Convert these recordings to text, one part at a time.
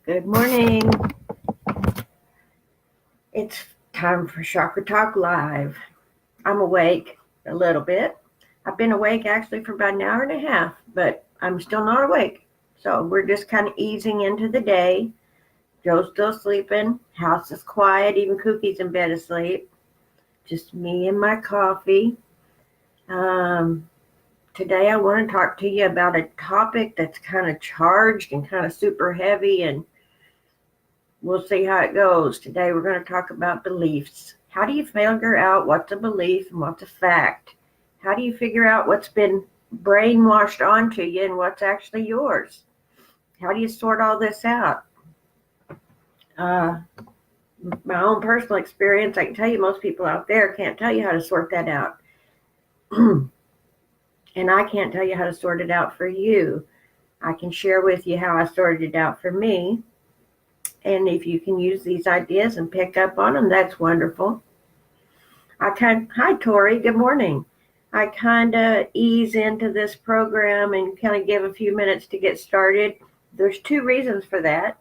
Good morning. It's time for Chakra Talk Live. I'm awake a little bit. I've been awake actually for about an hour and a half, but I'm still not awake. So we're just kind of easing into the day. Joe's still sleeping. House is quiet. Even Cookie's in bed asleep. Just me and my coffee. Today I want to talk to you about a topic that's kind of charged and kind of super heavy, and we'll see how it goes. Today we're going to talk about beliefs. How do you figure out what's a belief and what's a fact? How do you figure out what's been brainwashed onto you and what's actually yours? How do you sort all this out? My own personal experience, I can tell you most people out there can't tell you how to sort that out. And I can't tell you how to sort it out for you. I can share with you how I sorted it out for me. And if you can use these ideas and pick up on them, that's wonderful. Hi, Tori. Good morning. I kind of ease into this program and kind of give a few minutes to get started. There's two reasons for that.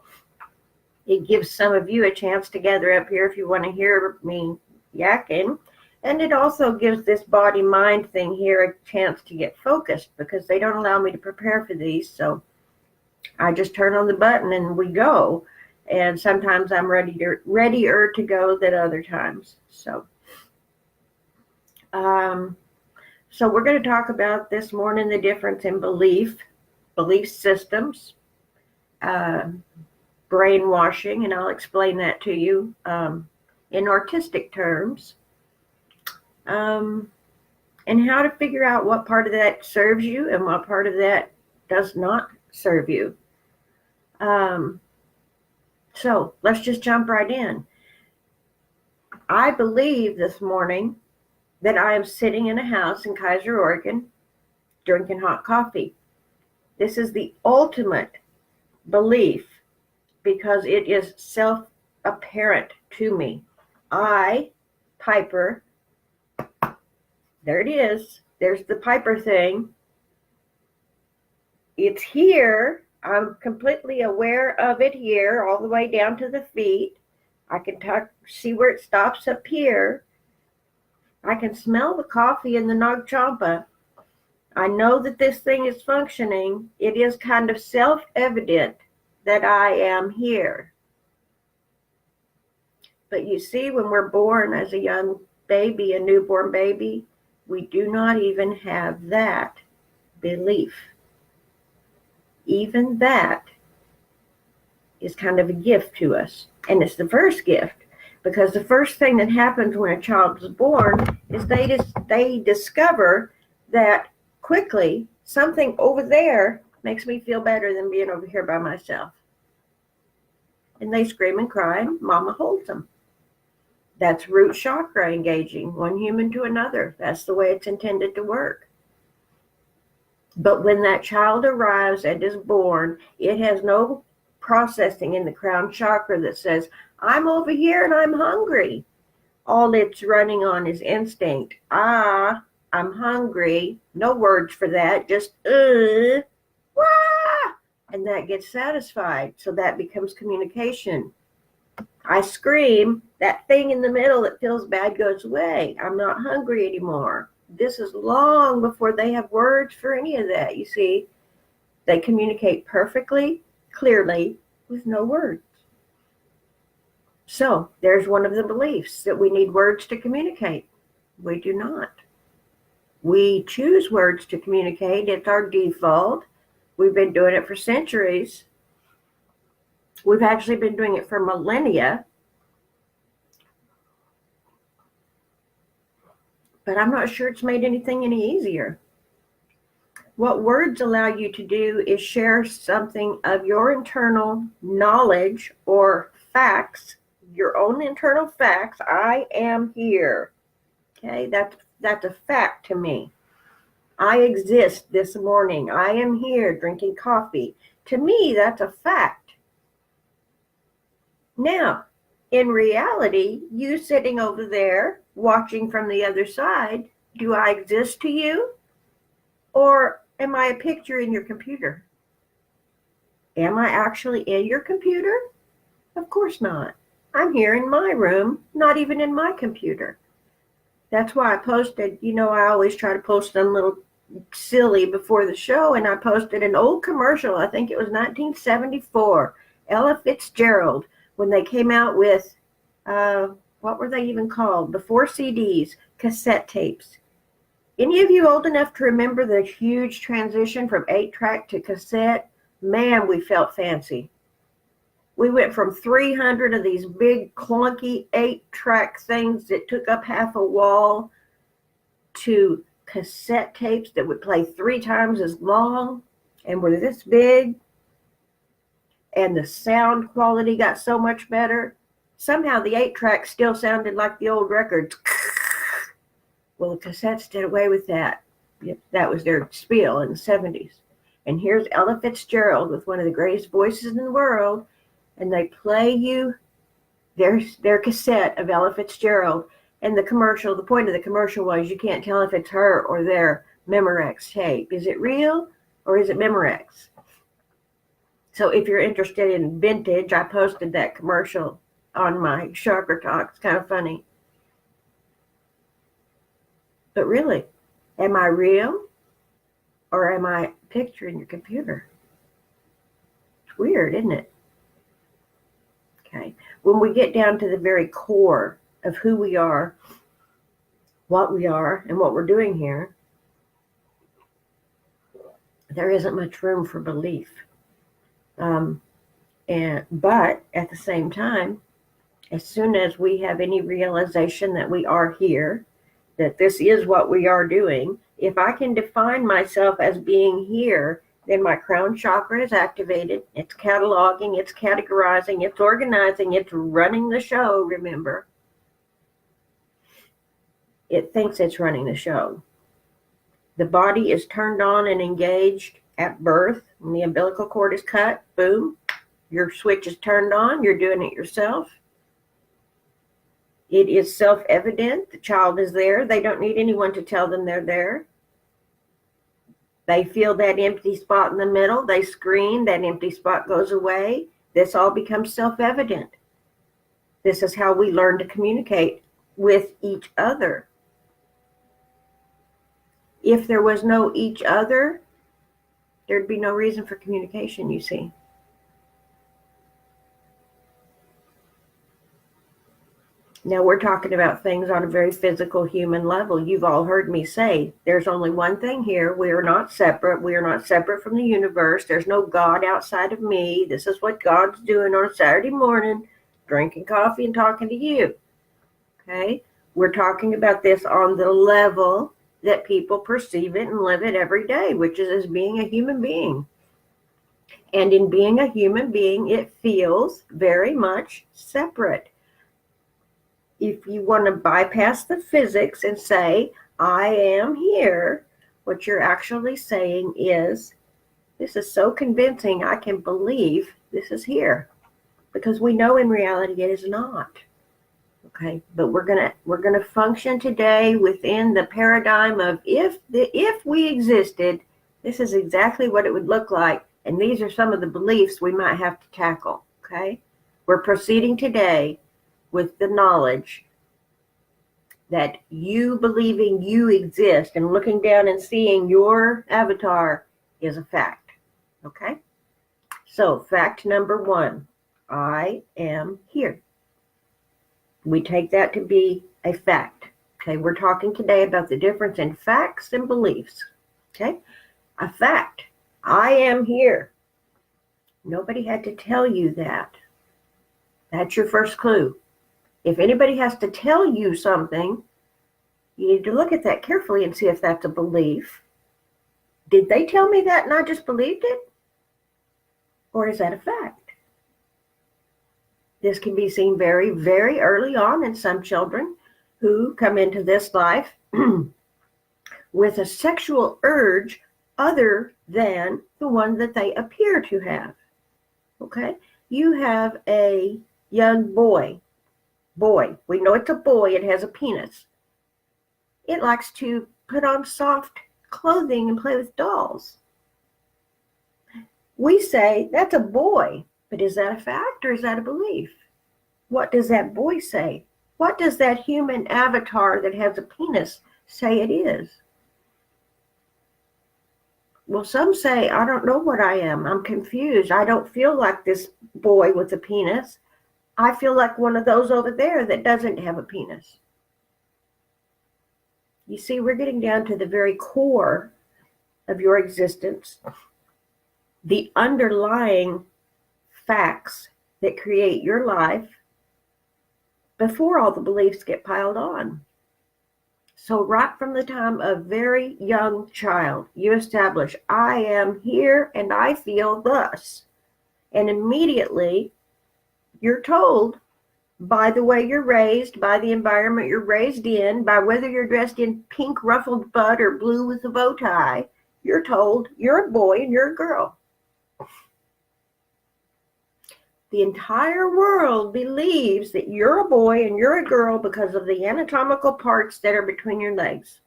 It gives some of you a chance to gather up here if you want to hear me yakking. And it also gives this body-mind thing here a chance to get focused because they don't allow me to prepare for these. So I just turn on the button and we go. And sometimes I'm readier to go than other times. So we're going to talk about this morning the difference in belief systems, brainwashing, and I'll explain that to you in artistic terms, and how to figure out what part of that serves you and what part of that does not serve you. So let's just jump right in. I believe this morning that I am sitting in a house in Kaiser, Oregon, drinking hot coffee. This is the ultimate belief because it is self-apparent to me. I, Piper, there it is. There's the Piper thing. It's here. I'm completely aware of it here, all the way down to the feet. I can see where it stops up here. I can smell the coffee in the Nag Champa. I know that this thing is functioning. It is kind of self-evident that I am here. But you see, when we're born as a young baby, a newborn baby, we do not even have that belief. Even that is kind of a gift to us. And it's the first gift, because the first thing that happens when a child is born is they discover that quickly something over there makes me feel better than being over here by myself. And they scream and cry, and mama holds them. That's root chakra engaging one human to another. That's the way it's intended to work. But when that child arrives and is born, it has no processing in the crown chakra that says, I'm over here and I'm hungry. All it's running on is instinct. I'm hungry. No words for that. Just, wah! And that gets satisfied. So that becomes communication. I scream. That thing in the middle that feels bad goes away. I'm not hungry anymore. This is long before they have words for any of that. You see, they communicate perfectly, clearly, with no words. So there's one of the beliefs, that we need words to communicate. We do not. We choose words to communicate. It's our default. We've been doing it for centuries. We've actually been doing it for millennia. But I'm not sure it's made anything any easier. What words allow you to do is share something of your internal knowledge or facts, your own internal facts. I am here. Okay, that's a fact to me. I exist this morning. I am here drinking coffee. To me, that's a fact. Now, in reality, you sitting over there watching from the other side, do I exist to you? Or am I a picture in your computer? Am I actually in your computer? Of course not. I'm here in my room, not even in my computer. That's why I posted, I always try to post them little silly before the show, and I posted an old commercial. I think it was 1974, Ella Fitzgerald, when they came out with, what were they even called? Before CDs, cassette tapes. Any of you old enough to remember the huge transition from 8-track to cassette? Man, we felt fancy. We went from 300 of these big clunky 8-track things that took up half a wall to cassette tapes that would play 3 times as long and were this big. And the sound quality got so much better. Somehow the 8-track still sounded like the old records. Well, the cassettes did away with that. That was their spiel in the 70s. And here's Ella Fitzgerald with one of the greatest voices in the world, and they play you their cassette of Ella Fitzgerald. And the point of the commercial was you can't tell if it's her or their Memorex tape. Is it real or is it Memorex? So if you're interested in vintage, I posted that commercial on my Chakra Talk. It's kind of funny. But really, am I real or am I a picture in your computer? It's weird, isn't it? Okay. When we get down to the very core of who we are, what we are, and what we're doing here, there isn't much room for belief. But at the same time, as soon as we have any realization that we are here, that this is what we are doing, if I can define myself as being here, then my crown chakra is activated. It's cataloging, it's categorizing, it's organizing, it's running the show, remember. It thinks it's running the show. The body is turned on and engaged at birth. When the umbilical cord is cut, boom, your switch is turned on, you're doing it yourself. It is self-evident. The child is there. They don't need anyone to tell them they're there. They feel that empty spot in the middle. They scream. That empty spot goes away. This all becomes self-evident. This is how we learn to communicate with each other. If there was no each other, there'd be no reason for communication, you see. Now we're talking about things on a very physical human level. You've all heard me say, there's only one thing here. We are not separate. We are not separate from the universe. There's no God outside of me. This is what God's doing on a Saturday morning, drinking coffee and talking to you. Okay? We're talking about this on the level that people perceive it and live it every day, which is as being a human being. And in being a human being, it feels very much separate. If you want to bypass the physics and say, I am here, what you're actually saying is, this is so convincing, I can believe this is here. Because we know in reality it is not. Okay, but we're gonna function today within the paradigm of if we existed, this is exactly what it would look like, and these are some of the beliefs we might have to tackle. Okay, we're proceeding today with the knowledge that you believing you exist and looking down and seeing your avatar is a fact. Okay, so fact number 1, I am here. We take that to be a fact. Okay, we're talking today about the difference in facts and beliefs. Okay, a fact. I am here. Nobody had to tell you that. That's your first clue. If anybody has to tell you something, you need to look at that carefully and see if that's a belief. Did they tell me that and I just believed it? Or is that a fact? This can be seen very, very early on in some children who come into this life with a sexual urge other than the one that they appear to have. Okay? You have a young boy. We know it's a boy. It has a penis. It likes to put on soft clothing and play with dolls. We say, that's a boy. But is that a fact or is that a belief? What does that boy say? What does that human avatar that has a penis say it is? Well, some say, I don't know what I am. I'm confused. I don't feel like this boy with a penis. I feel like one of those over there that doesn't have a penis. You see, we're getting down to the very core of your existence, the underlying facts that create your life before all the beliefs get piled on. So right from the time of very young child, you establish, I am here and I feel thus. And immediately you're told by the way you're raised, by the environment you're raised in, by whether you're dressed in pink ruffled bud or blue with a bow tie, you're told you're a boy and you're a girl. The entire world believes that you're a boy and you're a girl because of the anatomical parts that are between your legs.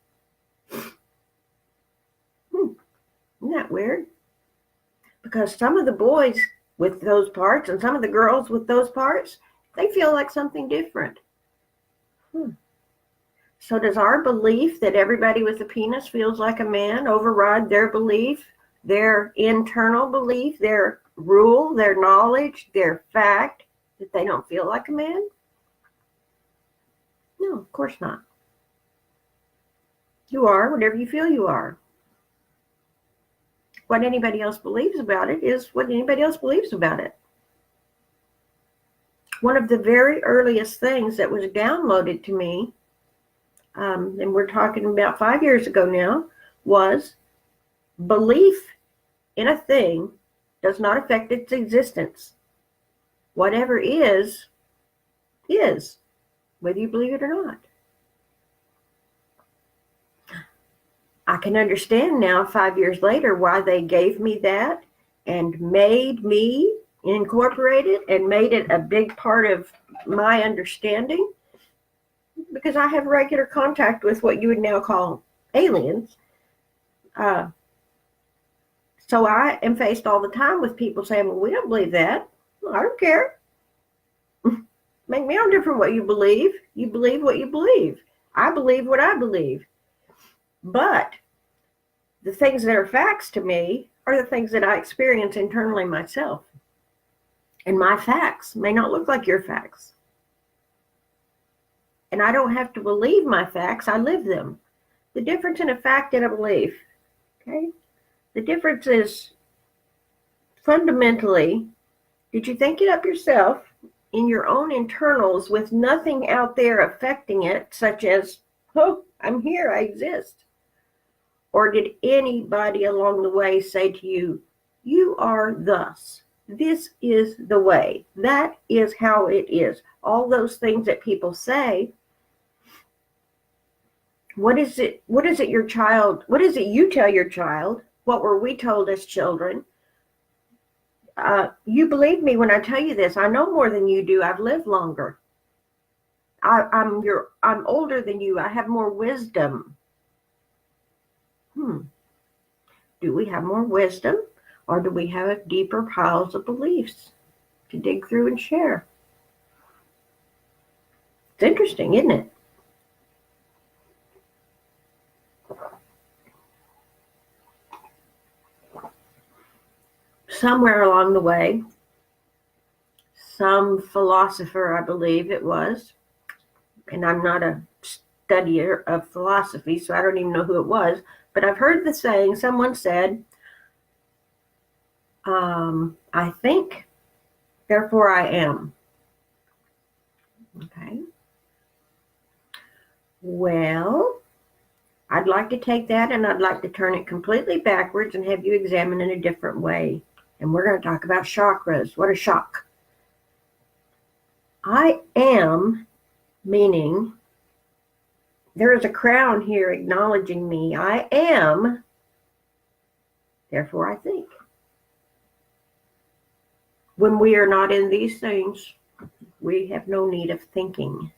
Isn't that weird? Because some of the boys with those parts and some of the girls with those parts, they feel like something different. So does our belief that everybody with a penis feels like a man override their belief, their internal belief, their rule, their knowledge, their fact that they don't feel like a man? No, of course not. You are whatever you feel you are. What anybody else believes about it is what anybody else believes about it. One of the very earliest things that was downloaded to me, and we're talking about 5 years ago now, was belief in a thing does not affect its existence. Whatever is, whether you believe it or not. I can understand now, 5 years later, why they gave me that and made me incorporate it and made it a big part of my understanding, because I have regular contact with what you would now call aliens. So I am faced all the time with people saying, well, we don't believe that. Well, I don't care. Make me no different what you believe. You believe what you believe. I believe what I believe. But the things that are facts to me are the things that I experience internally myself. And my facts may not look like your facts. And I don't have to believe my facts, I live them. The difference in a fact and a belief, okay? The difference is fundamentally, did you think it up yourself in your own internals with nothing out there affecting it, such as, oh, I'm here, I exist? Or did anybody along the way say to you, you are thus? This is the way. That is how it is. All those things that people say. What is it you tell your child? What were we told as children? You believe me when I tell you this. I know more than you do. I've lived longer. I'm older than you. I have more wisdom. Do we have more wisdom, or do we have deeper piles of beliefs to dig through and share? It's interesting, isn't it? Somewhere along the way, some philosopher, I believe it was, and I'm not a studier of philosophy, so I don't even know who it was, but I've heard the saying, someone said, I think, therefore I am. Okay. Well, I'd like to take that and I'd like to turn it completely backwards and have you examine in a different way. And we're going to talk about chakras. What a shock. I am, meaning there is a crown here acknowledging me. I am, therefore I think. When we are not in these things, we have no need of thinking.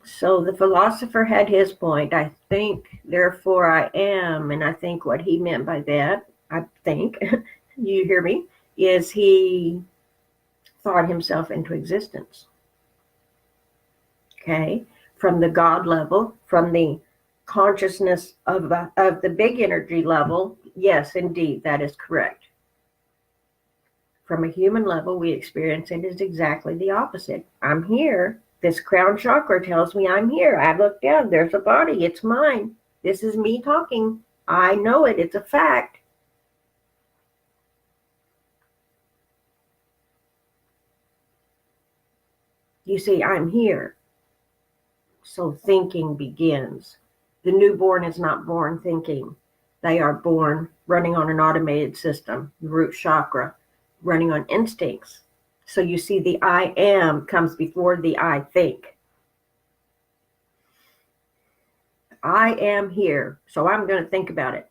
So the philosopher had his point. I think, therefore I am. And I think what he meant by that I think, you hear me, is he thought himself into existence. Okay? From the God level, from the consciousness of the big energy level, yes, indeed, that is correct. From a human level, we experience it as exactly the opposite. I'm here. This crown chakra tells me I'm here. I look down. There's a body. It's mine. This is me talking. I know it. It's a fact. You see, I'm here. So thinking begins. The newborn is not born thinking. They are born running on an automated system, the root chakra, running on instincts. So you see, the I am comes before the I think. I am here, so I'm going to think about it.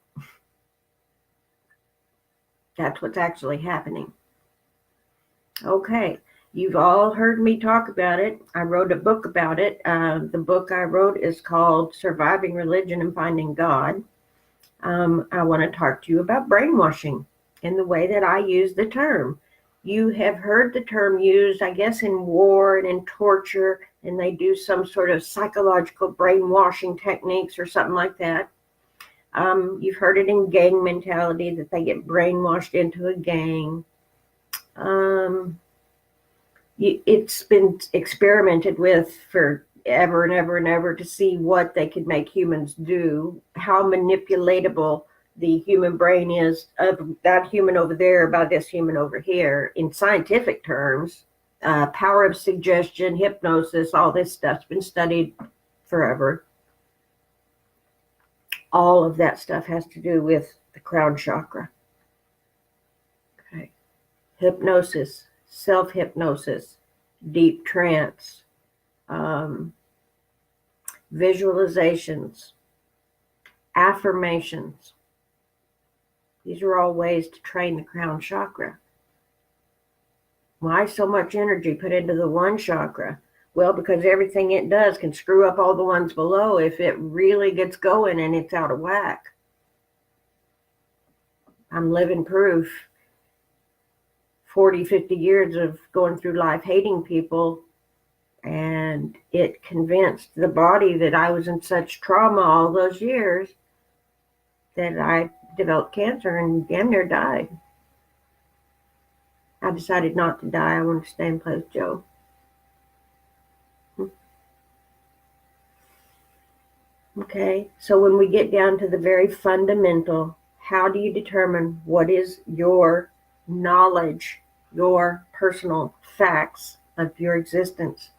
That's what's actually happening. Okay, you've all heard me talk about it. I wrote a book about it. The book I wrote is called Surviving Religion and Finding God. I want to talk to you about brainwashing in the way that I use the term. You have heard the term used, I guess, in war and in torture, and they do some sort of psychological brainwashing techniques or something like that. You've heard it in gang mentality, that they get brainwashed into a gang. It's been experimented with for ever and ever and ever to see what they could make humans do, how manipulatable the human brain is of that human over there by this human over here. In scientific terms, power of suggestion, hypnosis, all this stuff's been studied forever. All of that stuff has to do with the crown chakra. Okay. Hypnosis, self-hypnosis, deep trance, visualizations, affirmations. These are all ways to train the crown chakra. Why so much energy put into the one chakra? Well, because everything it does can screw up all the ones below if it really gets going and it's out of whack. I'm living proof. 40, 50 years of going through life hating people, and it convinced the body that I was in such trauma all those years that I developed cancer and damn near died. I decided not to die. I wanted to stay and play with Joe. Okay, so when we get down to the very fundamental, how do you determine what is your knowledge, your personal facts of your existence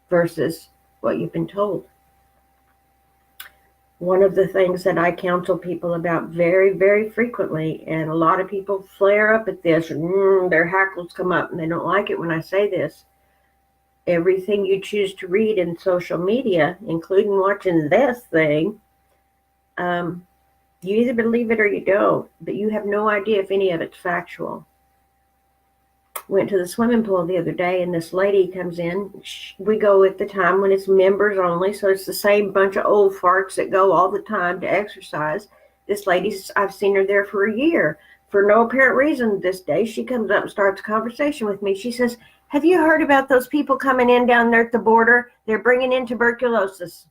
versus what you've been told? One of the things that I counsel people about very, very frequently, and a lot of people flare up at this, their hackles come up and they don't like it when I say this. Everything you choose to read in social media, including watching this thing, you either believe it or you don't, but you have no idea if any of it's factual. Went to the swimming pool the other day, and this lady comes in. We go at the time when it's members only, so it's the same bunch of old farts that go all the time to exercise. This lady, I've seen her there for a year. For no apparent reason this day, she comes up and starts a conversation with me. She says, "Have you heard about those people coming in down there at the border? They're bringing in tuberculosis."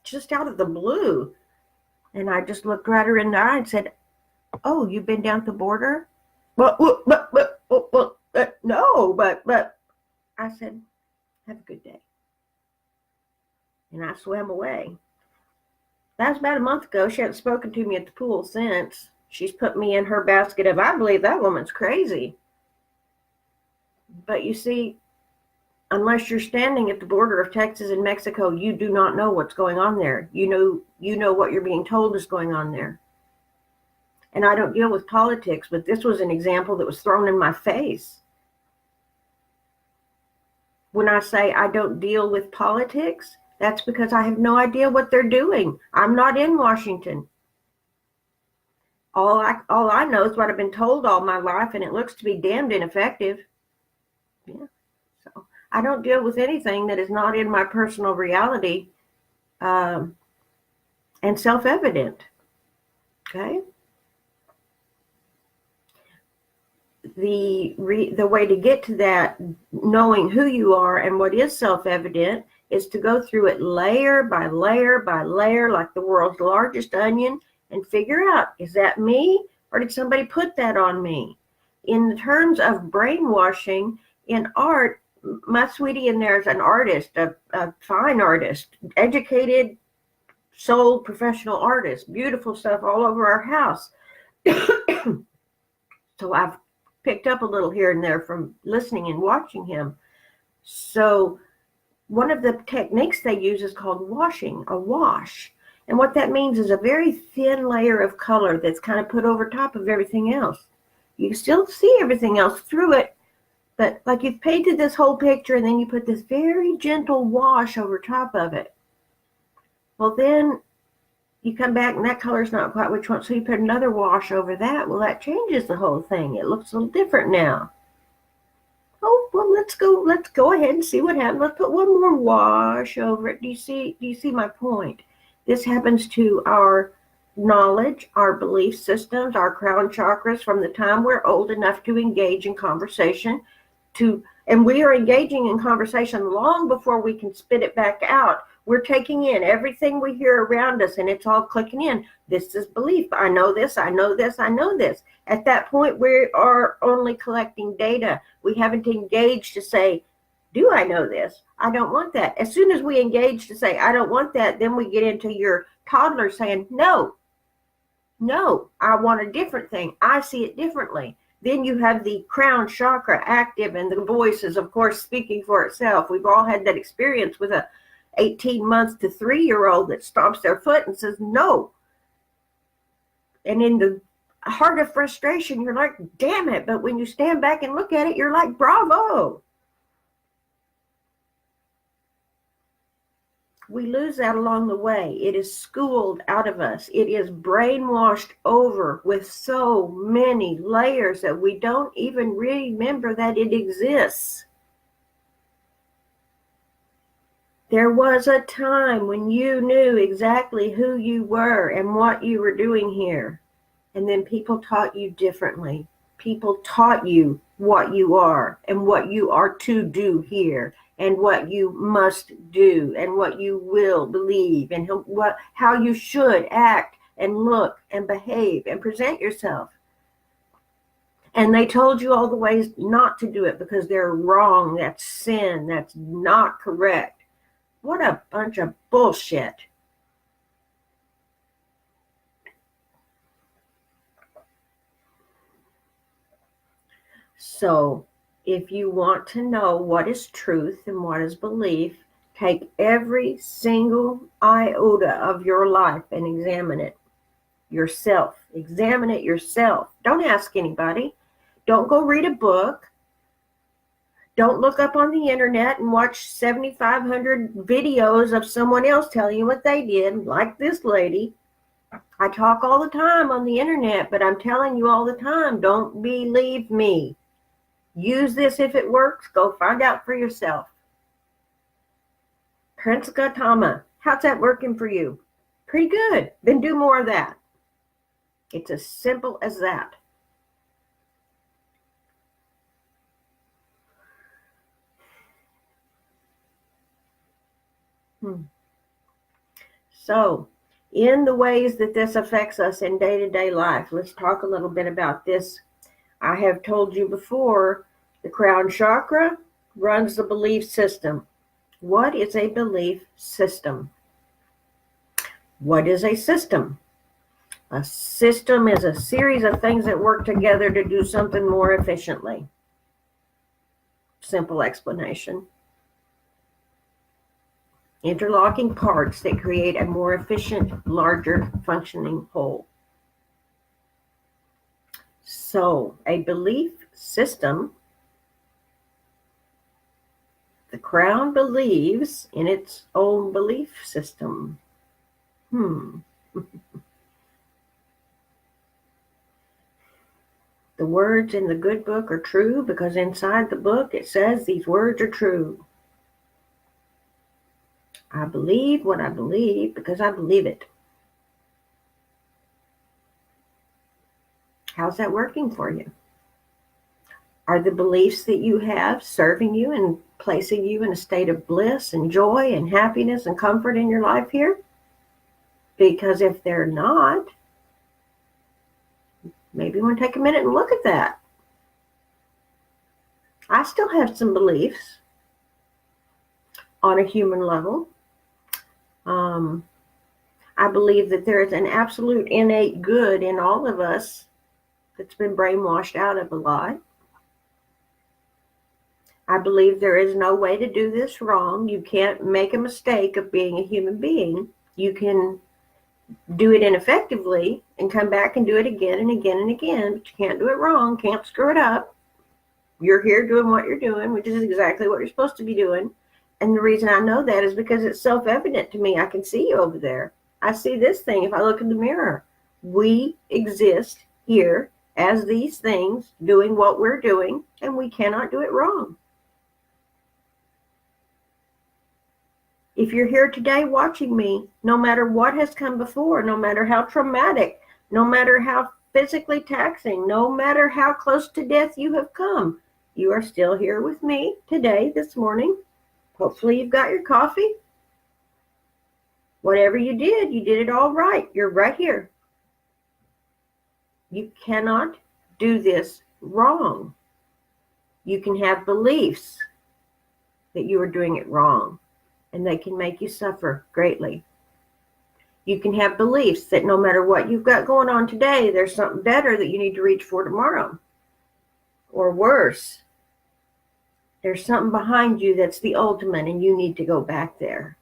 Just out of the blue. And I just looked right her in the eye and said, "Oh, you've been down at the border?" No, but I said, "Have a good day." And I swam away. That was about a month ago. She hasn't spoken to me at the pool since. She's put me in her basket of, I believe that woman's crazy. But you see, unless you're standing at the border of Texas and Mexico, you do not know what's going on there. You know what you're being told is going on there. And I don't deal with politics, but this was an example that was thrown in my face. When I say I don't deal with politics, that's because I have no idea what they're doing. I'm not in Washington. All I know is what I've been told all my life, and it looks to be damned ineffective. Yeah. So I don't deal with anything that is not in my personal reality. and self-evident. Okay? The way to get to that, knowing who you are and what is self-evident, is to go through it layer by layer by layer, like the world's largest onion, and figure out, is that me, or did somebody put that on me? In terms of brainwashing in art, my sweetie in there is an artist, a fine artist, educated, sold professional artist, beautiful stuff all over our house. So I've picked up a little here and there from listening and watching him. So one of the techniques they use is called washing, a wash. And what that means is a very thin layer of color that's kind of put over top of everything else. You still see everything else through it, but like you've painted this whole picture and then you put this very gentle wash over top of it. Well, then you come back and that color's not quite what you want, so you put another wash over that. Well, that changes the whole thing. It looks a little different now. Oh, well, let's go ahead and see what happens. Let's put one more wash over it. Do you see my point? This happens to our knowledge, our belief systems, our crown chakras from the time we're old enough to engage in conversation, and we are engaging in conversation long before we can spit it back out. We're taking in everything we hear around us, and it's all clicking in. This is belief. I know this, I know this, I know this. At that point, we are only collecting data. We haven't engaged to say, do I know this? I don't want that. As soon as we engage to say, I don't want that, then we get into your toddler saying, no, I want a different thing. I see it differently. Then you have the crown chakra active, and the voice is, of course, speaking for itself. We've all had that experience with a 18 months to 3-year-old that stomps their foot and says no. And in the heart of frustration, you're like, damn it. But when you stand back and look at it, you're like, bravo. We lose that along the way. It is schooled out of us. It is brainwashed over with so many layers that we don't even remember that it exists. There was a time when you knew exactly who you were and what you were doing here. And then people taught you differently. People taught you what you are and what you are to do here, and what you must do, and what you will believe, and how you should act and look and behave and present yourself. And they told you all the ways not to do it because they're wrong. That's sin. That's not correct. What a bunch of bullshit. So, if you want to know what is truth and what is belief, take every single iota of your life and examine it yourself. Examine it yourself. Don't ask anybody. Don't go read a book. Don't look up on the internet and watch 7,500 videos of someone else telling you what they did, like this lady. I talk all the time on the internet, but I'm telling you all the time, don't believe me. Use this if it works. Go find out for yourself. Prince Gautama, how's that working for you? Pretty good. Then do more of that. It's as simple as that. So, in the ways that this affects us in day-to-day life, let's talk a little bit about this. I have told you before, the crown chakra runs the belief system. What is a belief system? What is a system? A system is a series of things that work together to do something more efficiently. Simple explanation. Interlocking parts that create a more efficient, larger functioning whole. So, a belief system, the crown believes in its own belief system. The words in the good book are true because inside the book it says these words are true. I believe what I believe because I believe it. How's that working for you? Are the beliefs that you have serving you and placing you in a state of bliss and joy and happiness and comfort in your life here? Because if they're not, maybe you want to take a minute and look at that. I still have some beliefs on a human level. I believe that there is an absolute innate good in all of us that's been brainwashed out of a lot. I believe there is no way to do this wrong. You can't make a mistake of being a human being. You can do it ineffectively and come back and do it again and again and again, but you can't do it wrong, can't screw it up. You're here doing what you're doing, which is exactly what you're supposed to be doing. And the reason I know that is because it's self-evident to me. I can see you over there. I see this thing if I look in the mirror. We exist here as these things doing what we're doing, and we cannot do it wrong. If you're here today watching me, no matter what has come before, no matter how traumatic, no matter how physically taxing, no matter how close to death you have come, you are still here with me today, this morning. Hopefully you've got your coffee. Whatever you did it all right. You're right here. You cannot do this wrong. You can have beliefs that you are doing it wrong, and they can make you suffer greatly. You can have beliefs that no matter what you've got going on today, there's something better that you need to reach for tomorrow. Or worse, there's something behind you that's the ultimate and you need to go back there.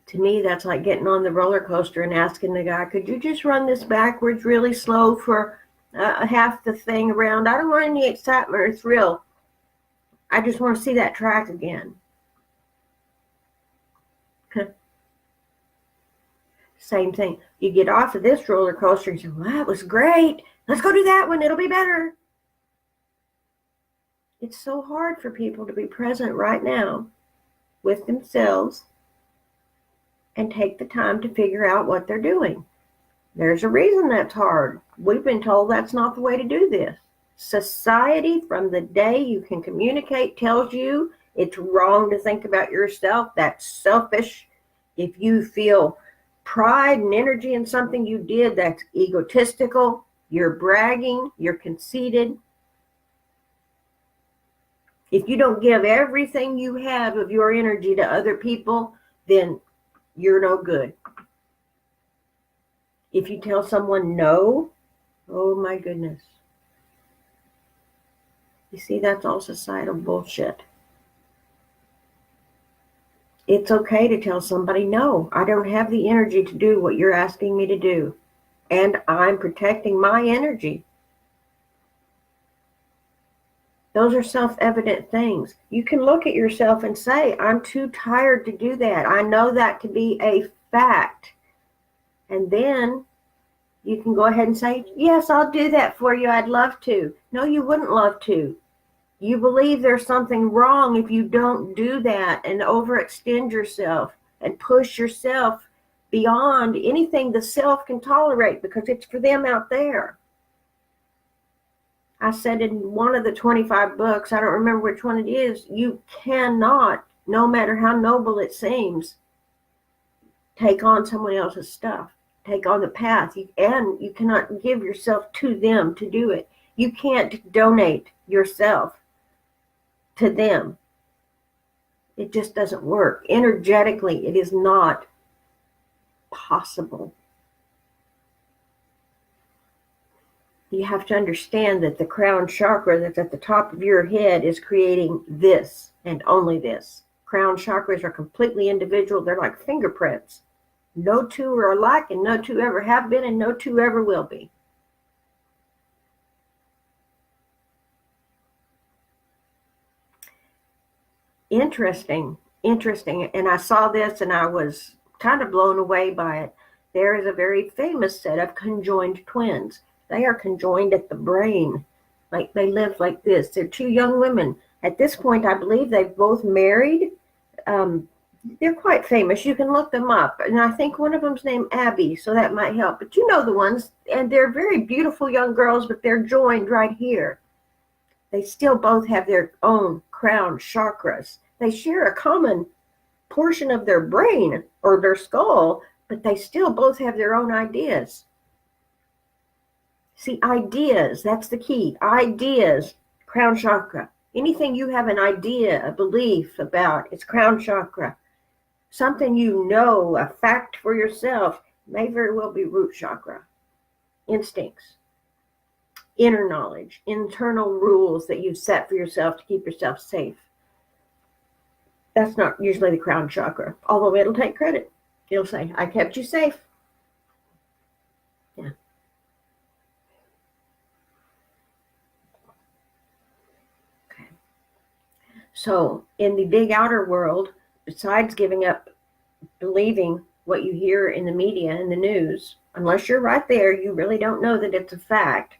To me, that's like getting on the roller coaster and asking the guy, could you just run this backwards really slow for half the thing around? I don't want any excitement or thrill. I just want to see that track again. Same thing. You get off of this roller coaster and say, well, that was great. Let's go do that one. It'll be better. It's so hard for people to be present right now with themselves and take the time to figure out what they're doing. There's a reason that's hard. We've been told that's not the way to do this. Society, from the day you can communicate, tells you it's wrong to think about yourself. That's selfish. If you feel pride and energy in something you did, that's egotistical. You're bragging. You're conceited. If you don't give everything you have of your energy to other people, then you're no good. If you tell someone no, oh my goodness. You see, that's all societal bullshit. It's okay to tell somebody, no, I don't have the energy to do what you're asking me to do. And I'm protecting my energy. Those are self-evident things. You can look at yourself and say, I'm too tired to do that. I know that to be a fact. And then you can go ahead and say, yes, I'll do that for you. I'd love to. No, you wouldn't love to. You believe there's something wrong if you don't do that and overextend yourself and push yourself beyond anything the self can tolerate because it's for them out there. I said in one of the 25 books, I don't remember which one it is, you cannot, no matter how noble it seems, take on someone else's stuff, take on the path, and you cannot give yourself to them to do it. You can't donate yourself to them. It just doesn't work. Energetically, it is not possible. You have to understand that the crown chakra that's at the top of your head is creating this and only this. Crown chakras are completely individual. They're like fingerprints. No two are alike, and no two ever have been, and no two ever will be. Interesting. And I saw this and I was kind of blown away by it. There is a very famous set of conjoined twins. They are conjoined at the brain. Like they live like this. They're two young women. At this point, I believe they've both married. They're quite famous. You can look them up. And I think one of them's named Abby, so that might help. But you know the ones, and they're very beautiful young girls, but they're joined right here. They still both have their own crown chakras. They share a common portion of their brain or their skull, but they still both have their own ideas. See, ideas, that's the key. Ideas, crown chakra. Anything you have an idea, a belief about, it's crown chakra. Something you know, a fact for yourself, may very well be root chakra. Instincts, inner knowledge, internal rules that you've set for yourself to keep yourself safe. That's not usually the crown chakra, although it'll take credit. It'll say, I kept you safe. Yeah. Okay. So in the big outer world, besides giving up believing what you hear in the media and the news, unless you're right there, you really don't know that it's a fact.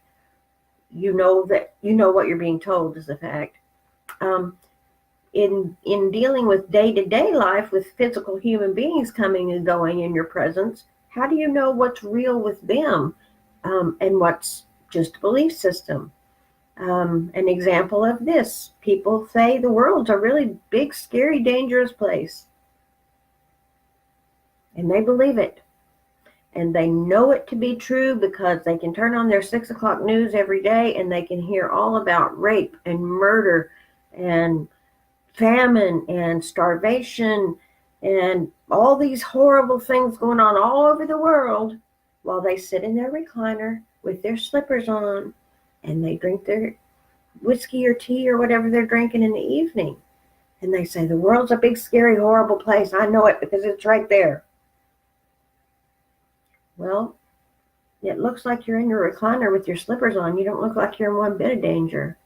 You know what you're being told is a fact. In dealing with day-to-day life with physical human beings coming and going in your presence, how do you know what's real with them and what's just a belief system? An example of this, people say the world's a really big, scary, dangerous place. And they believe it. And they know it to be true because they can turn on their 6 o'clock news every day and they can hear all about rape and murder and famine and starvation and all these horrible things going on all over the world while they sit in their recliner with their slippers on and they drink their whiskey or tea or whatever they're drinking in the evening. And they say, the world's a big, scary, horrible place. I know it because it's right there. Well, it looks like you're in your recliner with your slippers on. You don't look like you're in one bit of danger.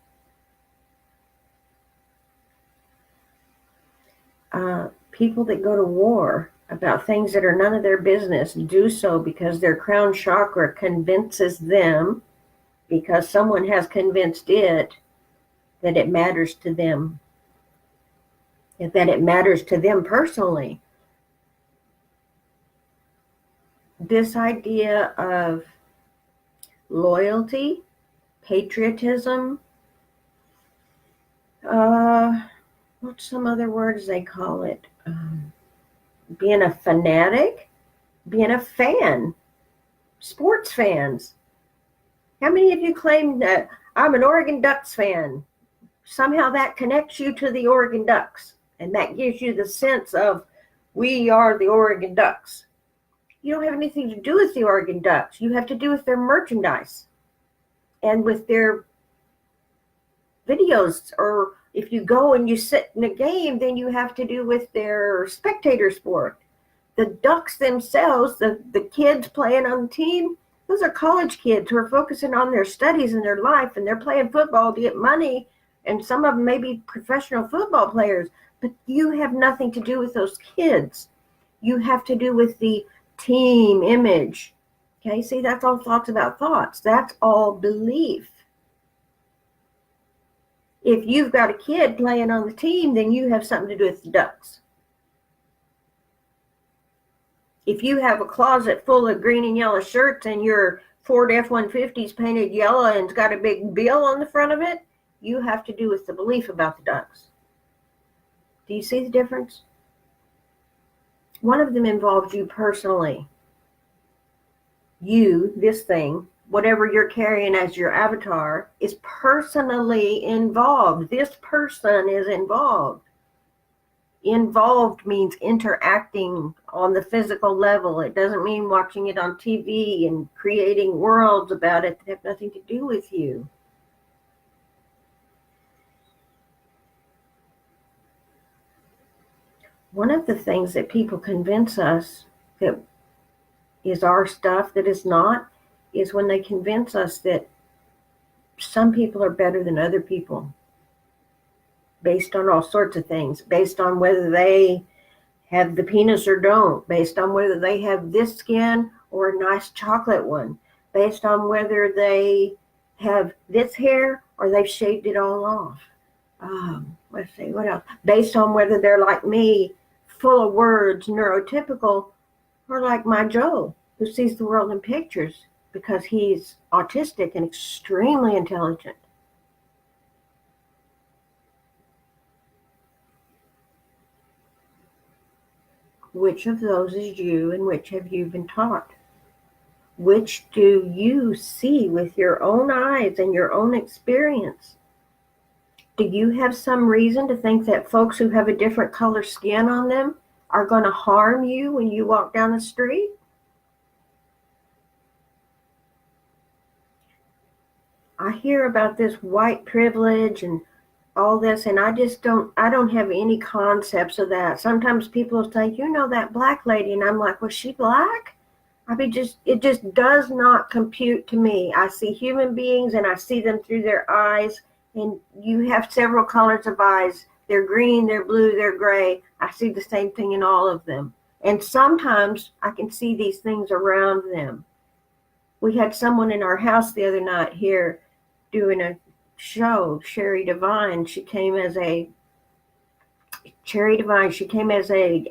People that go to war about things that are none of their business do so because their crown chakra convinces them, because someone has convinced it, that it matters to them, that it matters to them personally. This idea of loyalty, patriotism, what's some other words they call it? Being a fanatic, being a fan, sports fans. How many of you claim that I'm an Oregon Ducks fan? Somehow that connects you to the Oregon Ducks, and that gives you the sense of we are the Oregon Ducks. You don't have anything to do with the Oregon Ducks. You have to do with their merchandise and with their videos. Or if you go and you sit in a game, then you have to do with their spectator sport. The Ducks themselves, the kids playing on the team, those are college kids who are focusing on their studies and their life, and they're playing football to get money, and some of them may be professional football players, but you have nothing to do with those kids. You have to do with the team image. Okay, see, that's all thoughts about thoughts. That's all belief. If you've got a kid playing on the team, then you have something to do with the Ducks. If you have a closet full of green and yellow shirts and your Ford F-150's painted yellow and it's got a big bill on the front of it, you have to do with the belief about the Ducks. Do you see the difference? One of them involves you personally. You, this thing, whatever you're carrying as your avatar, is personally involved. This person is involved. Involved means interacting on the physical level. It doesn't mean watching it on TV and creating worlds about it that have nothing to do with you. One of the things that people convince us that is our stuff that is not, is when they convince us that some people are better than other people based on all sorts of things, based on whether they have the penis or don't, based on whether they have this skin or a nice chocolate one, based on whether they have this hair or they've shaved it all off. let's see, what else? Based on whether they're like me, full of words, neurotypical, or like my Joe, who sees the world in pictures because he's autistic and extremely intelligent. Which of those is you and which have you been taught? Which do you see with your own eyes and your own experience? Do you have some reason to think that folks who have a different color skin on them are going to harm you when you walk down the street? I hear about this white privilege and all this, and I don't have any concepts of that. Sometimes people say, that black lady, and I'm like, was she black? It just does not compute to me. I see human beings and I see them through their eyes, and you have several colors of eyes. They're green, they're blue, they're gray. I see the same thing in all of them. And sometimes I can see these things around them. We had someone in our house the other night here doing a show, Sherry Devine. She came as a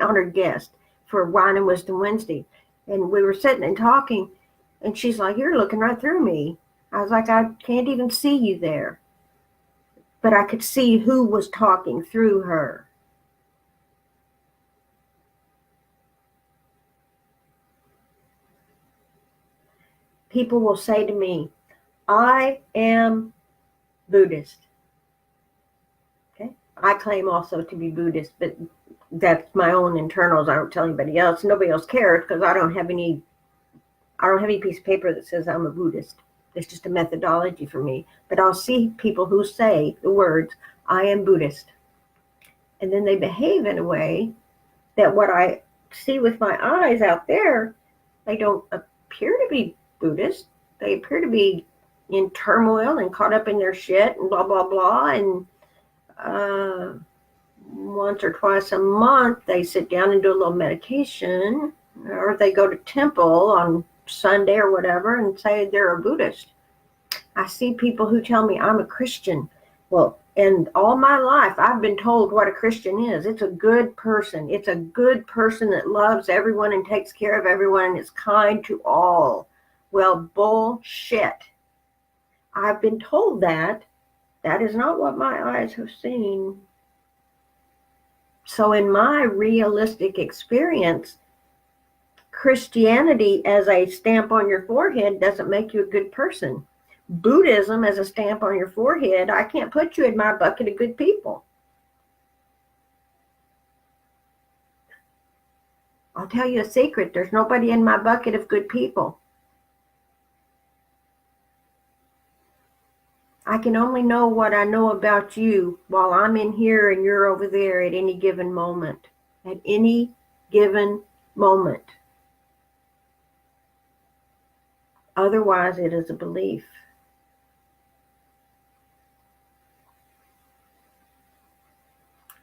honored guest for Wine and Wisdom Wednesday. And we were sitting and talking, and she's like, you're looking right through me. I was like, I can't even see you there. But I could see who was talking through her. People will say to me, I am Buddhist. Okay? I claim also to be Buddhist, but that's my own internals. I don't tell anybody else. Nobody else cares because I don't have any piece of paper that says I'm a Buddhist. It's just a methodology for me. But I'll see people who say the words, I am Buddhist. And then they behave in a way that what I see with my eyes out there, they don't appear to be Buddhist. They appear to be in turmoil and caught up in their shit and blah, blah, blah. And once or twice a month, they sit down and do a little meditation, or they go to temple on Sunday or whatever and say they're a Buddhist. I see people who tell me I'm a Christian. Well, and all my life, I've been told what a Christian is. It's a good person. It's a good person that loves everyone and takes care of everyone and is kind to all. Well, bullshit. I've been told that. That is not what my eyes have seen. So in my realistic experience, Christianity as a stamp on your forehead doesn't make you a good person. Buddhism as a stamp on your forehead, I can't put you in my bucket of good people. I'll tell you a secret. There's nobody in my bucket of good people. I can only know what I know about you while I'm in here and you're over there at any given moment. At any given moment. Otherwise, it is a belief.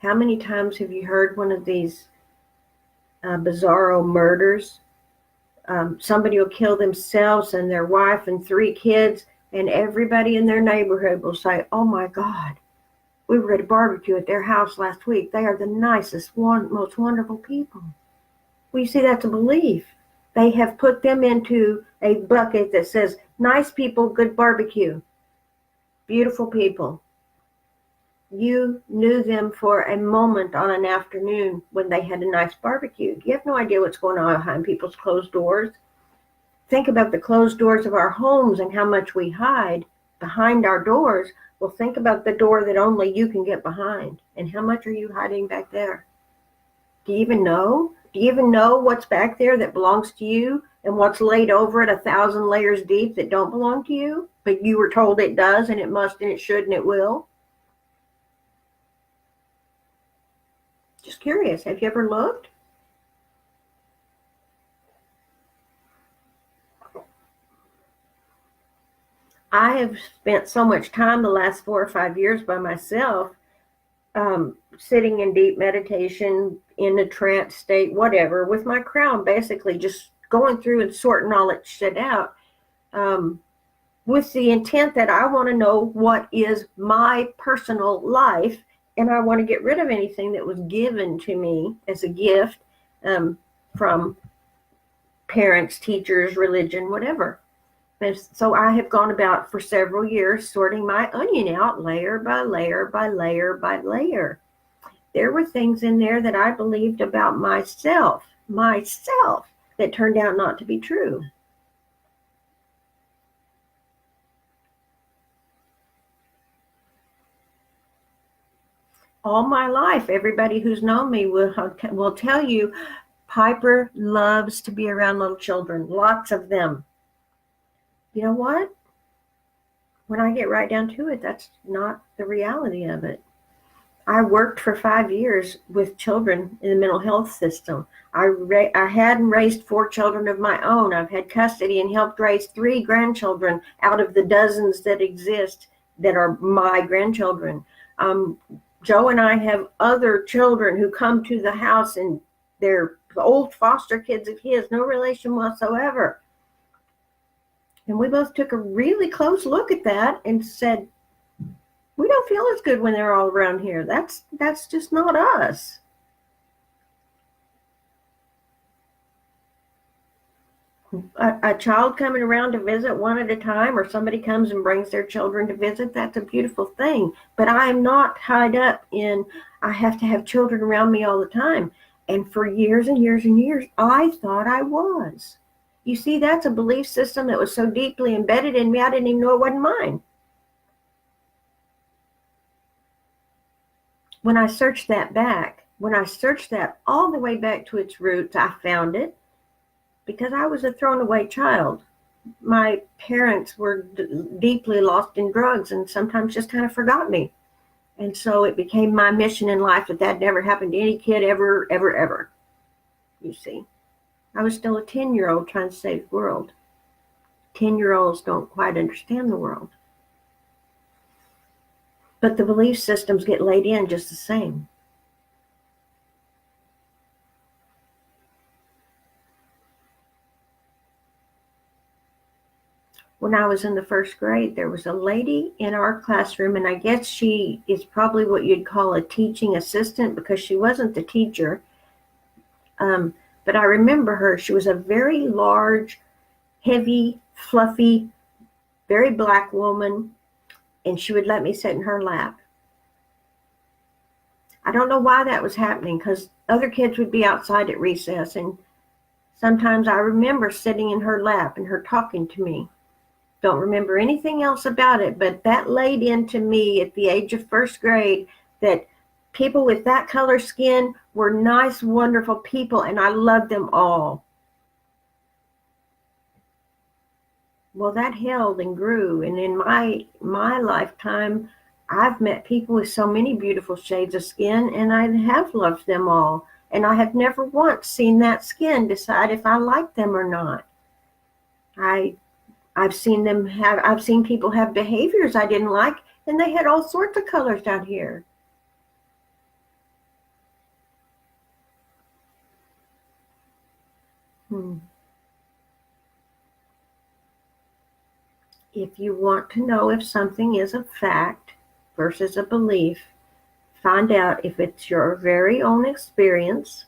How many times have you heard one of these bizarro murders? Somebody will kill themselves and their wife and 3 kids, and everybody in their neighborhood will say, oh my God, we were at a barbecue at their house last week. They are the nicest, most wonderful people. Well, you see, that's a belief. They have put them into a bucket that says, nice people, good barbecue. Beautiful people. You knew them for a moment on an afternoon when they had a nice barbecue. You have no idea what's going on behind people's closed doors. Think about the closed doors of our homes and how much we hide behind our doors. Well, think about the door that only you can get behind. And how much are you hiding back there? Do you even know? Do you even know what's back there that belongs to you and what's laid over it 1,000 layers deep that don't belong to you? But you were told it does and it must and it should and it will? Just curious. Have you ever looked? I have spent so much time the last 4 or 5 years by myself, sitting in deep meditation, in a trance state, whatever, with my crown, basically just going through and sorting all that shit out, with the intent that I want to know what is my personal life and I want to get rid of anything that was given to me as a gift from parents, teachers, religion, whatever. And so I have gone about for several years sorting my onion out layer by layer by layer by layer. There were things in there that I believed about myself, that turned out not to be true. All my life, everybody who's known me will tell you, Piper loves to be around little children, lots of them. You know what? When I get right down to it, that's not the reality of it. I worked for 5 years with children in the mental health system. I had and raised 4 children of my own. I've had custody and helped raise 3 grandchildren out of the dozens that exist that are my grandchildren. Joe and I have other children who come to the house, and they're old foster kids of his, no relation whatsoever. And we both took a really close look at that and said, we don't feel as good when they're all around here. That's just not us. A child coming around to visit one at a time, or somebody comes and brings their children to visit, that's a beautiful thing. But I am not tied up in, I have to have children around me all the time. And for years and years and years, I thought I was. You see, that's a belief system that was so deeply embedded in me, I didn't even know it wasn't mine. When I searched that all the way back to its roots, I found it because I was a thrown away child. My parents were deeply lost in drugs and sometimes just kind of forgot me. And so it became my mission in life that never happened to any kid ever, ever, ever. You see, I was still a 10-year-old trying to save the world. 10-year-olds don't quite understand the world. But the belief systems get laid in just the same. When I was in the first grade, there was a lady in our classroom, and I guess she is probably what you'd call a teaching assistant because she wasn't the teacher. But I remember her. She was a very large, heavy, fluffy, very black woman, and she would let me sit in her lap. I don't know why that was happening because other kids would be outside at recess, and sometimes I remember sitting in her lap and her talking to me. Don't remember anything else about it, but that laid into me at the age of first grade that people with that color skin were nice, wonderful people, and I loved them all. Well, that held and grew, and in my lifetime, I've met people with so many beautiful shades of skin, and I have loved them all, and I have never once seen that skin decide if I like them or not. I've seen people have behaviors I didn't like, and they had all sorts of colors down here. If you want to know if something is a fact versus a belief, find out if it's your very own experience,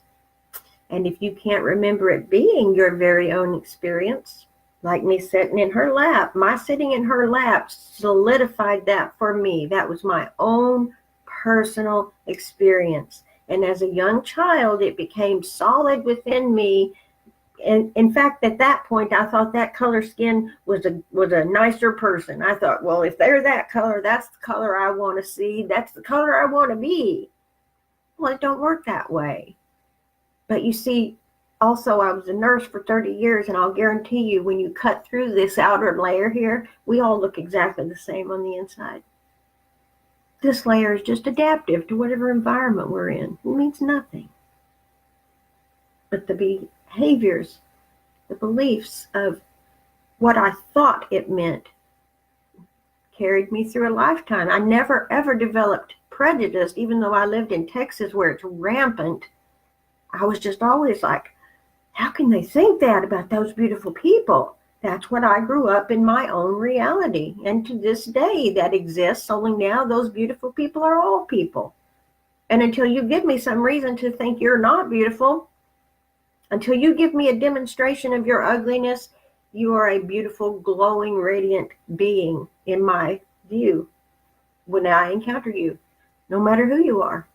and if you can't remember it being your very own experience, like me sitting in her lap, my sitting in her lap solidified that for me. That was my own personal experience. And as a young child, it became solid within me. And in fact, at that point, I thought that color skin was a nicer person. I thought, well, if they're that color, that's the color I want to see. That's the color I want to be. Well, it don't work that way. But you see, also, I was a nurse for 30 years, and I'll guarantee you, when you cut through this outer layer here, we all look exactly the same on the inside. This layer is just adaptive to whatever environment we're in. It means nothing. But the behaviors, the beliefs of what I thought it meant carried me through a lifetime. I never, ever developed prejudice, even though I lived in Texas where it's rampant. I was just always like, how can they think that about those beautiful people? That's what I grew up in my own reality. And to this day that exists, only now those beautiful people are all people. And until you give me some reason to think you're not beautiful, until you give me a demonstration of your ugliness, you are a beautiful, glowing, radiant being in my view when I encounter you, no matter who you are,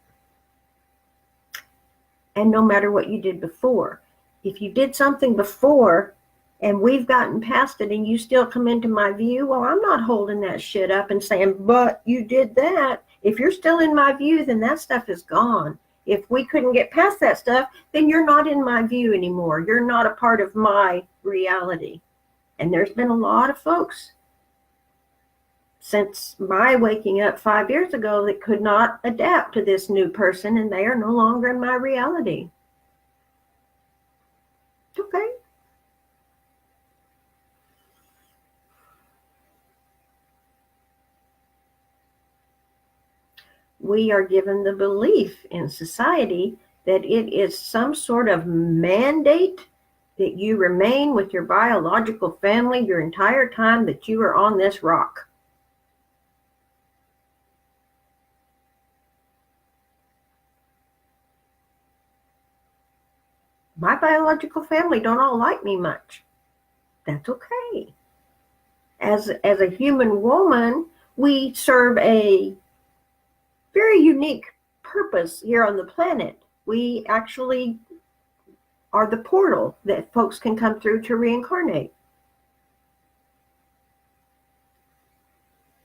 and no matter what you did before. If you did something before and we've gotten past it and you still come into my view, well, I'm not holding that shit up and saying, but you did that. If you're still in my view, then that stuff is gone. If we couldn't get past that stuff, then you're not in my view anymore. You're not a part of my reality. And there's been a lot of folks since my waking up 5 years ago that could not adapt to this new person, and they are no longer in my reality. Okay. We are given the belief in society that it is some sort of mandate that you remain with your biological family your entire time that you are on this rock. My biological family don't all like me much. That's okay. As a human woman, we serve a very unique purpose here on the planet. We actually are the portal that folks can come through to reincarnate.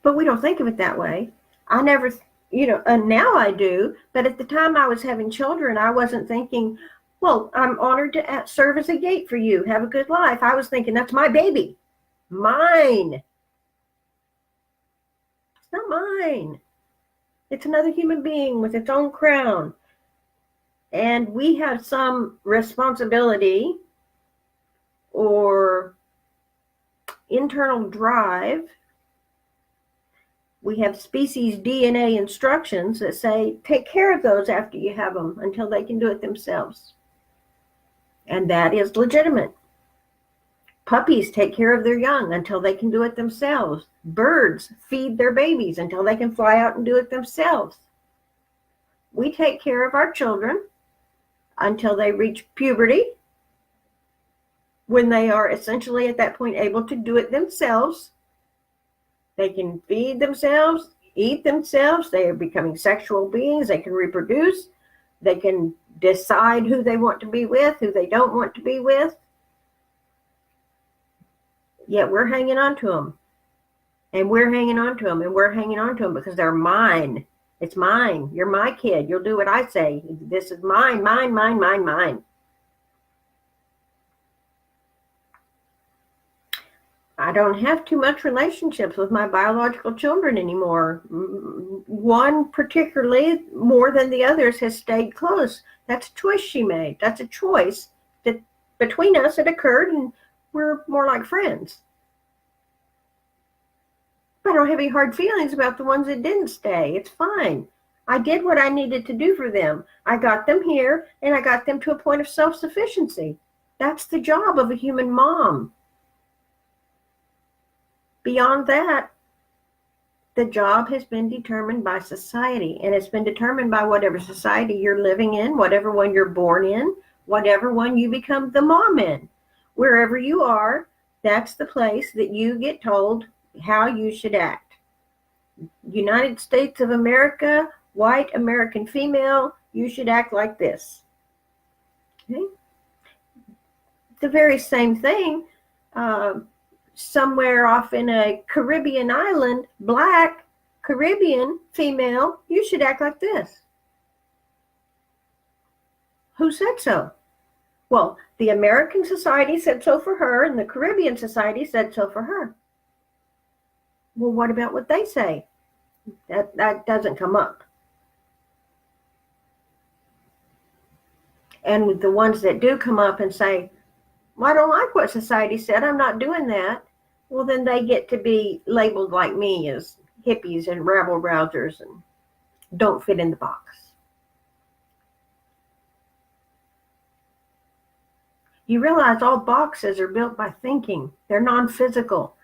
But we don't think of it that way. I never, and now I do, but at the time I was having children, I wasn't thinking, well, I'm honored to serve as a gate for you. Have a good life. I was thinking, that's my baby. Mine. It's not mine. It's another human being with its own crown. And we have some responsibility or internal drive. We have species DNA instructions that say, take care of those after you have them until they can do it themselves. And that is legitimate. Puppies take care of their young until they can do it themselves. Birds feed their babies until they can fly out and do it themselves. We take care of our children until they reach puberty, when they are essentially at that point able to do it themselves. They can feed themselves, eat themselves. They are becoming sexual beings. They can reproduce. They can decide who they want to be with, who they don't want to be with. Yet we're hanging on to them. And we're hanging on to them. And we're hanging on to them because they're mine. It's mine. You're my kid. You'll do what I say. This is mine, mine, mine, mine, mine. I don't have too much relationships with my biological children anymore. One particularly, more than the others, has stayed close. That's a choice she made. That's a choice that between us it occurred, and we're more like friends. But I don't have any hard feelings about the ones that didn't stay. It's fine. I did what I needed to do for them. I got them here, and I got them to a point of self-sufficiency. That's the job of a human mom. Beyond that, the job has been determined by society, and it's been determined by whatever society you're living in, whatever one you're born in, whatever one you become the mom in. Wherever you are, that's the place that you get told how you should act. United States of America, white American female, you should act like this. Okay? The very same thing, somewhere off in a Caribbean island, black Caribbean female, you should act like this. Who said so? Well, the American society said so for her, and the Caribbean society said so for her. Well, what about what they say? That doesn't come up. And with the ones that do come up and say, well, I don't like what society said, I'm not doing that. Well, then they get to be labeled like me as hippies and rabble rousers and don't fit in the box. You realize all boxes are built by thinking. They're non-physical.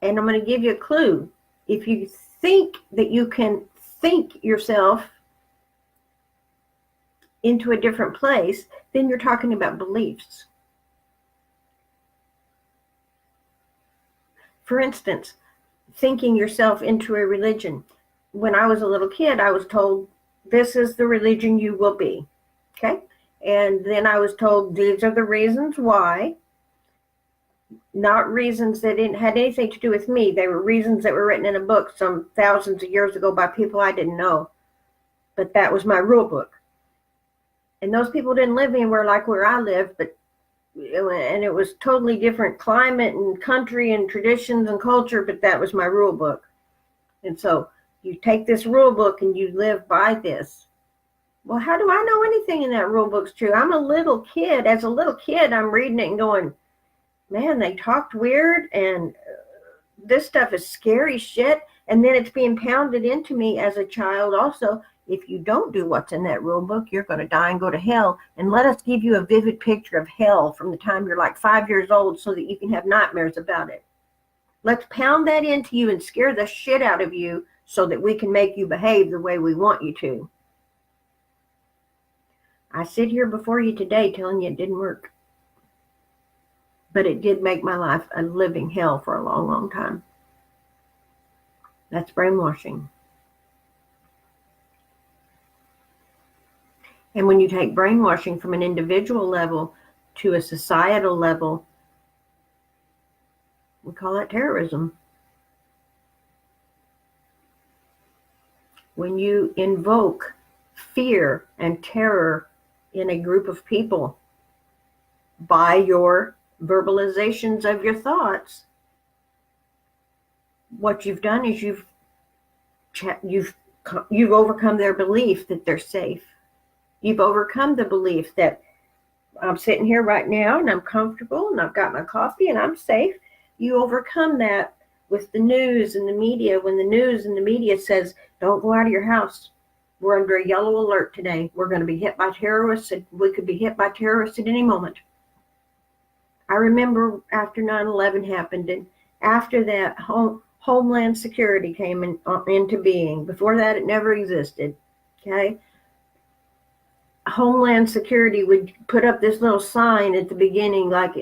And I'm going to give you a clue. If you think that you can think yourself into a different place, then you're talking about beliefs. For instance, thinking yourself into a religion. When I was a little kid, I was told, this is the religion you will be. Okay? And then I was told, these are the reasons why. Not reasons that had anything to do with me. They were reasons that were written in a book some thousands of years ago by people I didn't know. But that was my rule book. And those people didn't live anywhere like where I live, and it was totally different climate and country and traditions and culture, but that was my rule book. And so you take this rule book and you live by this. Well, how do I know anything in that rule book's true? I'm a little kid. As a little kid, I'm reading it and going, man, they talked weird, and this stuff is scary shit. And then it's being pounded into me as a child also. If you don't do what's in that rule book, you're going to die and go to hell. And let us give you a vivid picture of hell from the time you're like 5 years old so that you can have nightmares about it. Let's pound that into you and scare the shit out of you so that we can make you behave the way we want you to. I sit here before you today telling you it didn't work. But it did make my life a living hell for a long, long time. That's brainwashing. And when you take brainwashing from an individual level to a societal level, we call that terrorism. When you invoke fear and terror in a group of people by your verbalizations of your thoughts, what you've done is you've overcome their belief that they're safe. You've overcome the belief that I'm sitting here right now and I'm comfortable and I've got my coffee and I'm safe. You overcome that with the news and the media. When the news and the media says, don't go out of your house. We're under a yellow alert today. We're going to be hit by terrorists. We could be hit by terrorists at any moment. I remember after 9/11 happened, and after that, Homeland Security came into being. Before that, it never existed. Okay? Homeland Security would put up this little sign at the beginning, like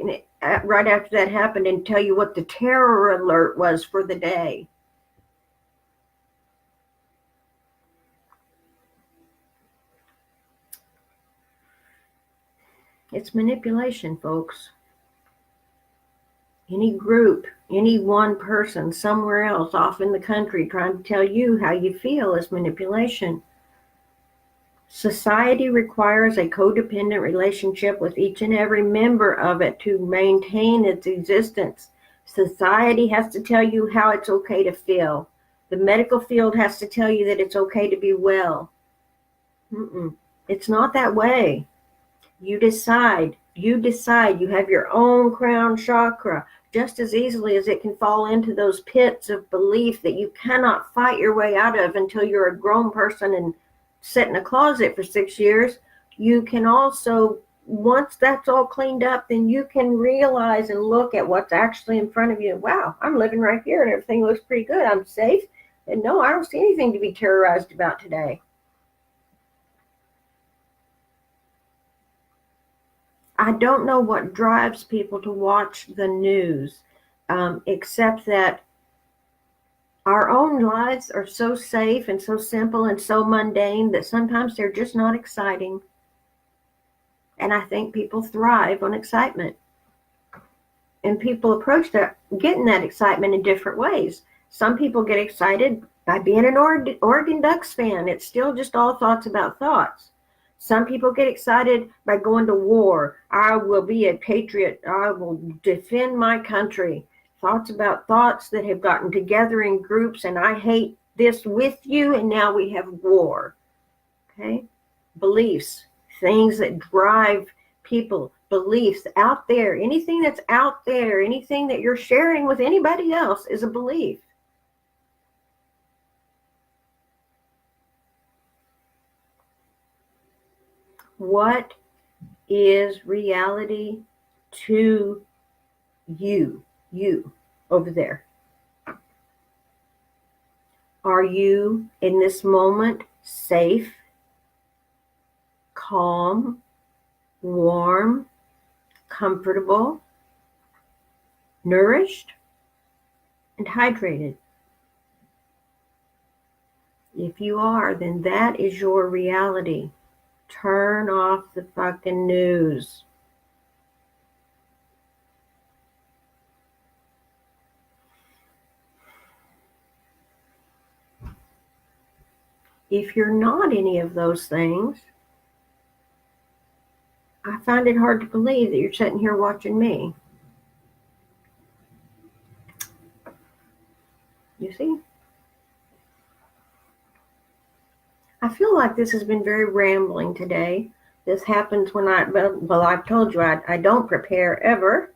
right after that happened, and tell you what the terror alert was for the day. It's manipulation, folks. Any group, any one person somewhere else off in the country trying to tell you how you feel is manipulation. Society requires a codependent relationship with each and every member of it to maintain its existence. Society has to tell you how it's okay to feel. The medical field has to tell you that it's okay to be well. It's not that way. You decide. You have your own crown chakra just as easily as it can fall into those pits of belief that you cannot fight your way out of until you're a grown person and sit in a closet for 6 years. You can also, once that's all cleaned up, then you can realize and look at what's actually in front of you. Wow, I'm living right here and everything looks pretty good. I'm safe. And no, I don't see anything to be terrorized about today. I don't know what drives people to watch the news, except that our own lives are so safe and so simple and so mundane that sometimes they're just not exciting. And I think people thrive on excitement. And people approach that, getting that excitement in different ways. Some people get excited by being an Oregon Ducks fan. It's still just all thoughts about thoughts. Some people get excited by going to war. I will be a patriot. I will defend my country. Thoughts about thoughts that have gotten together in groups, and I hate this with you, and now we have war. Okay? Beliefs, things that drive people, beliefs out there. Anything that's out there, anything that you're sharing with anybody else is a belief. What is reality to you over there? Are you in this moment safe, calm, warm, comfortable, nourished, and hydrated? If you are, then that is your reality. Turn off the fucking news. If you're not any of those things, I find it hard to believe that you're sitting here watching me. You see? I feel like this has been very rambling today. This happens when well, I've told you I don't prepare ever.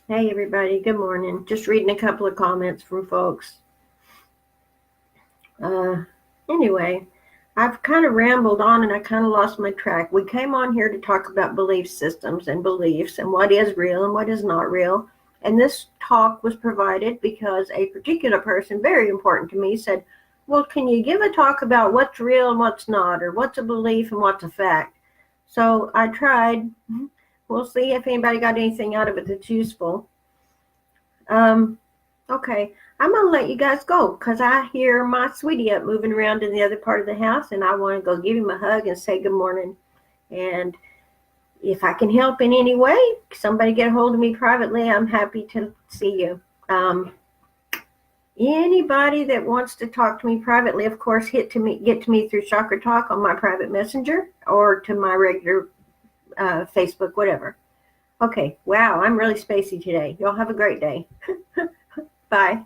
Hey everybody, good morning. Just reading a couple of comments from folks. Anyway, I've kind of rambled on and I kind of lost my track. We came on here to talk about belief systems and beliefs and what is real and what is not real. And this talk was provided because a particular person, very important to me, said, well, can you give a talk about what's real and what's not, or what's a belief and what's a fact? So I tried. We'll see if anybody got anything out of it that's useful. Okay, I'm going to let you guys go because I hear my sweetie up moving around in the other part of the house, and I want to go give him a hug and say good morning. And if I can help in any way, somebody get a hold of me privately, I'm happy to see you. Anybody that wants to talk to me privately, of course, get to me through Chakra Talk on my private messenger or to my regular Facebook, whatever. Okay, wow, I'm really spacey today. Y'all have a great day. Bye.